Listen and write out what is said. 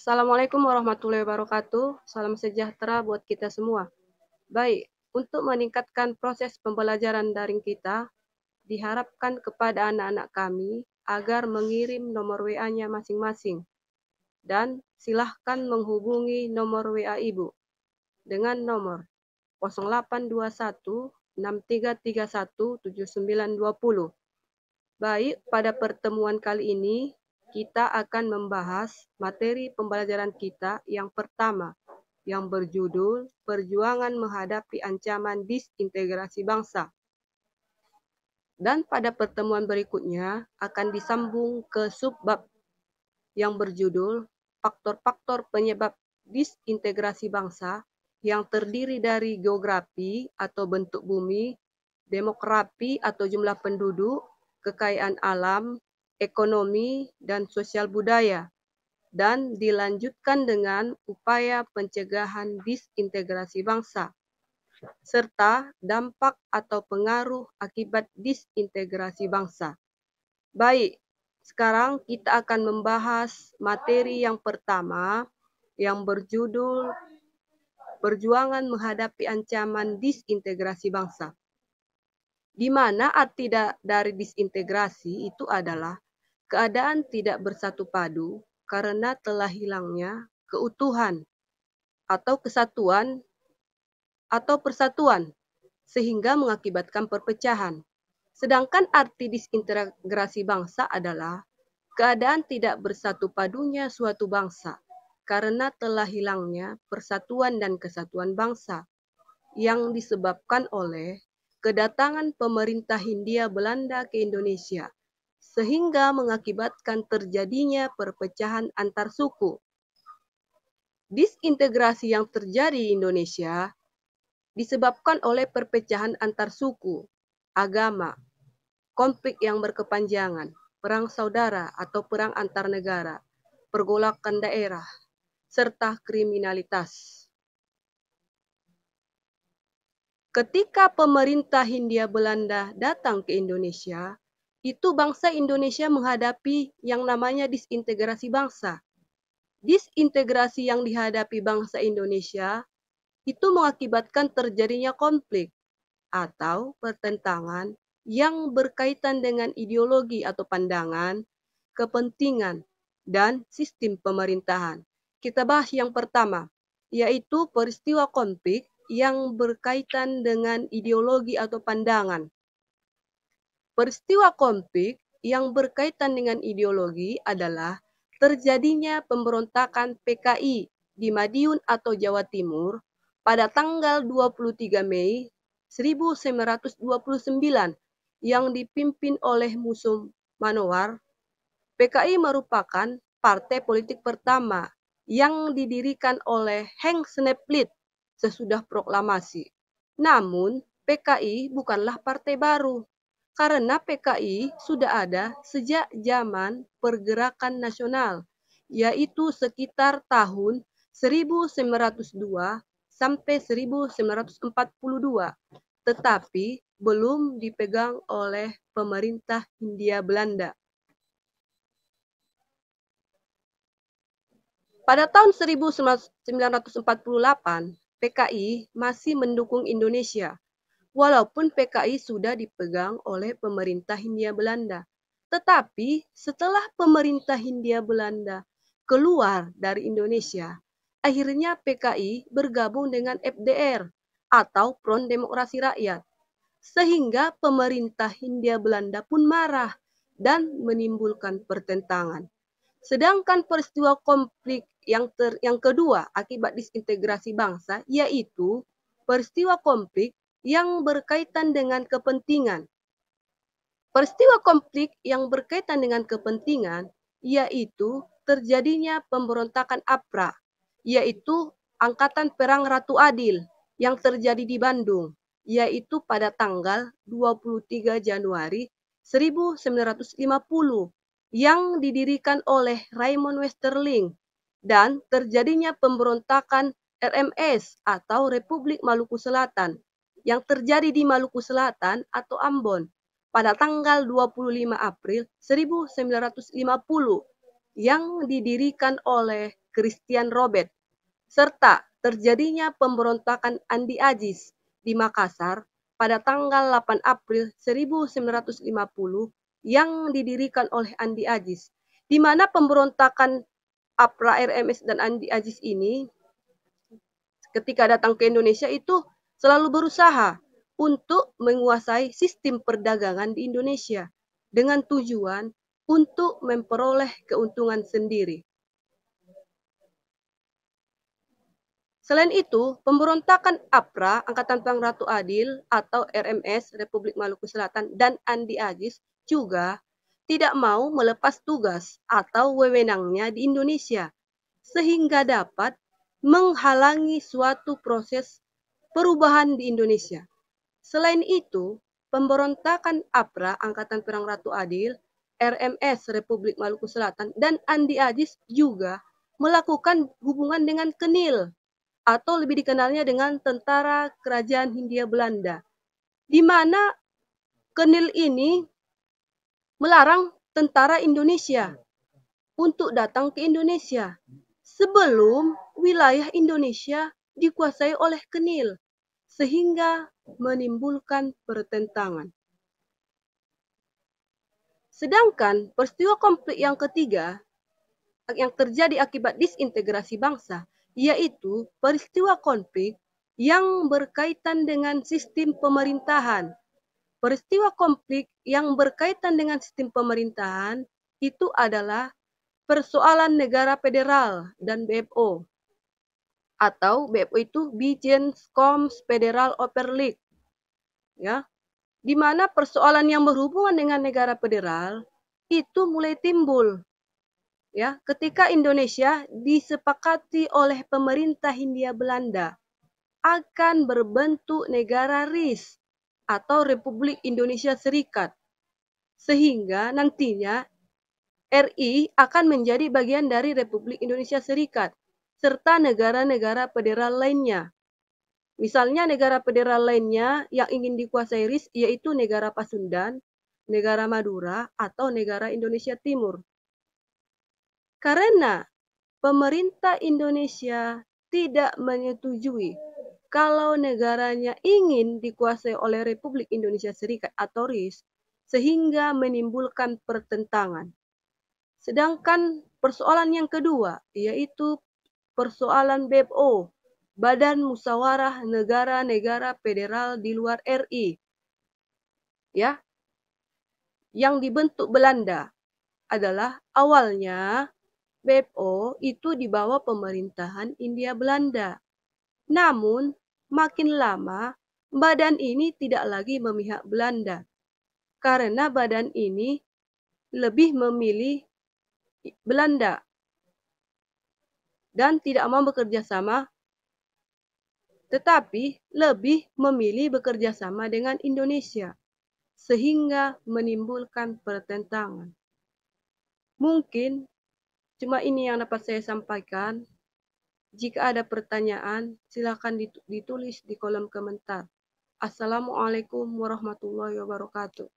Assalamualaikum warahmatullahi wabarakatuh. Salam sejahtera buat kita semua. Baik, untuk meningkatkan proses pembelajaran daring kita, diharapkan kepada anak-anak kami agar mengirim nomor WA-nya masing-masing. Dan silahkan menghubungi nomor WA Ibu dengan nomor 0821 6331 7920. Baik, pada pertemuan kali ini kita akan membahas materi pembelajaran kita yang pertama, yang berjudul Perjuangan Menghadapi Ancaman Disintegrasi Bangsa. Dan pada pertemuan berikutnya akan disambung ke subbab yang berjudul Faktor-faktor penyebab disintegrasi bangsa yang terdiri dari geografi atau bentuk bumi, demografi atau jumlah penduduk, kekayaan alam, ekonomi, dan sosial budaya, dan dilanjutkan dengan upaya pencegahan disintegrasi bangsa, serta dampak atau pengaruh akibat disintegrasi bangsa. Baik, sekarang kita akan membahas materi yang pertama yang berjudul Perjuangan Menghadapi Ancaman Disintegrasi Bangsa. Di mana arti dari disintegrasi itu adalah keadaan tidak bersatu padu karena telah hilangnya keutuhan atau kesatuan atau persatuan sehingga mengakibatkan perpecahan. Sedangkan arti disintegrasi bangsa adalah keadaan tidak bersatu padunya suatu bangsa karena telah hilangnya persatuan dan kesatuan bangsa yang disebabkan oleh kedatangan pemerintah Hindia Belanda ke Indonesia, sehingga mengakibatkan terjadinya perpecahan antar suku. Disintegrasi yang terjadi di Indonesia disebabkan oleh perpecahan antar suku, agama, konflik yang berkepanjangan, perang saudara atau perang antar negara, pergolakan daerah, serta kriminalitas. Ketika pemerintah Hindia Belanda datang ke Indonesia, itu bangsa Indonesia menghadapi yang namanya disintegrasi bangsa. Disintegrasi yang dihadapi bangsa Indonesia itu mengakibatkan terjadinya konflik atau pertentangan yang berkaitan dengan ideologi atau pandangan, kepentingan, dan sistem pemerintahan. Kita bahas yang pertama, yaitu peristiwa konflik yang berkaitan dengan ideologi atau pandangan. Peristiwa konflik yang berkaitan dengan ideologi adalah terjadinya pemberontakan PKI di Madiun atau Jawa Timur pada tanggal 23 Mei 1929 yang dipimpin oleh Musuh Manowar. PKI merupakan partai politik pertama yang didirikan oleh Henk Sneplid sesudah proklamasi. Namun, PKI bukanlah partai baru, karena PKI sudah ada sejak zaman pergerakan nasional, yaitu sekitar tahun 1902 sampai 1942, tetapi belum dipegang oleh pemerintah Hindia Belanda. Pada tahun 1948, PKI masih mendukung Indonesia, walaupun PKI sudah dipegang oleh pemerintah Hindia Belanda. Tetapi setelah pemerintah Hindia Belanda keluar dari Indonesia, akhirnya PKI bergabung dengan FDR atau Front Demokrasi Rakyat. Sehingga pemerintah Hindia Belanda pun marah dan menimbulkan pertentangan. Sedangkan peristiwa konflik yang kedua akibat disintegrasi bangsa yaitu peristiwa konflik yang berkaitan dengan kepentingan. Peristiwa konflik yang berkaitan dengan kepentingan yaitu terjadinya pemberontakan APRA, yaitu Angkatan Perang Ratu Adil yang terjadi di Bandung, yaitu pada tanggal 23 Januari 1950 yang didirikan oleh Raymond Westerling, dan terjadinya pemberontakan RMS atau Republik Maluku Selatan yang terjadi di Maluku Selatan atau Ambon pada tanggal 25 April 1950 yang didirikan oleh Christian Robert, serta terjadinya pemberontakan Andi Aziz di Makassar pada tanggal 8 April 1950 yang didirikan oleh Andi Aziz, di mana pemberontakan APRA, RMS, dan Andi Aziz ini ketika datang ke Indonesia itu selalu berusaha untuk menguasai sistem perdagangan di Indonesia dengan tujuan untuk memperoleh keuntungan sendiri. Selain itu, pemberontakan APRA, Angkatan Perang Ratu Adil, atau RMS, Republik Maluku Selatan, dan Andi Aziz juga tidak mau melepas tugas atau wewenangnya di Indonesia, sehingga dapat menghalangi suatu proses perubahan di Indonesia. Selain itu, pemberontakan APRA, Angkatan Perang Ratu Adil, RMS, Republik Maluku Selatan, dan Andi Aziz juga melakukan hubungan dengan Kenil, atau lebih dikenalnya dengan Tentara Kerajaan Hindia Belanda, di mana Kenil ini melarang tentara Indonesia untuk datang ke Indonesia sebelum wilayah Indonesia dikuasai oleh Kenil, sehingga menimbulkan pertentangan. Sedangkan peristiwa konflik yang ketiga yang terjadi akibat disintegrasi bangsa, yaitu peristiwa konflik yang berkaitan dengan sistem pemerintahan. Peristiwa konflik yang berkaitan dengan sistem pemerintahan itu adalah persoalan negara federal dan BFO, atau BFO itu Bijenskoms Federal Overleg, ya, di mana persoalan yang berhubungan dengan negara federal itu mulai timbul, ya, ketika Indonesia disepakati oleh pemerintah Hindia Belanda akan berbentuk negara RIS atau Republik Indonesia Serikat, sehingga nantinya RI akan menjadi bagian dari Republik Indonesia Serikat serta negara-negara federal lainnya. Misalnya negara federal lainnya yang ingin dikuasai RIS yaitu negara Pasundan, negara Madura, atau negara Indonesia Timur. Karena pemerintah Indonesia tidak menyetujui kalau negaranya ingin dikuasai oleh Republik Indonesia Serikat atau RIS, sehingga menimbulkan pertentangan. Sedangkan persoalan yang kedua, yaitu persoalan BFO, Badan Musyawarah Negara-Negara Federal di luar RI, ya, yang dibentuk Belanda, adalah awalnya BFO itu di bawah pemerintahan Hindia Belanda. Namun, makin lama, badan ini tidak lagi memihak Belanda, karena badan ini lebih memilih Belanda dan tidak mau bekerja sama, tetapi lebih memilih bekerja sama dengan Indonesia, sehingga menimbulkan pertentangan. Mungkin cuma ini yang dapat saya sampaikan. Jika ada pertanyaan, silakan ditulis di kolom komentar. Assalamualaikum warahmatullahi wabarakatuh.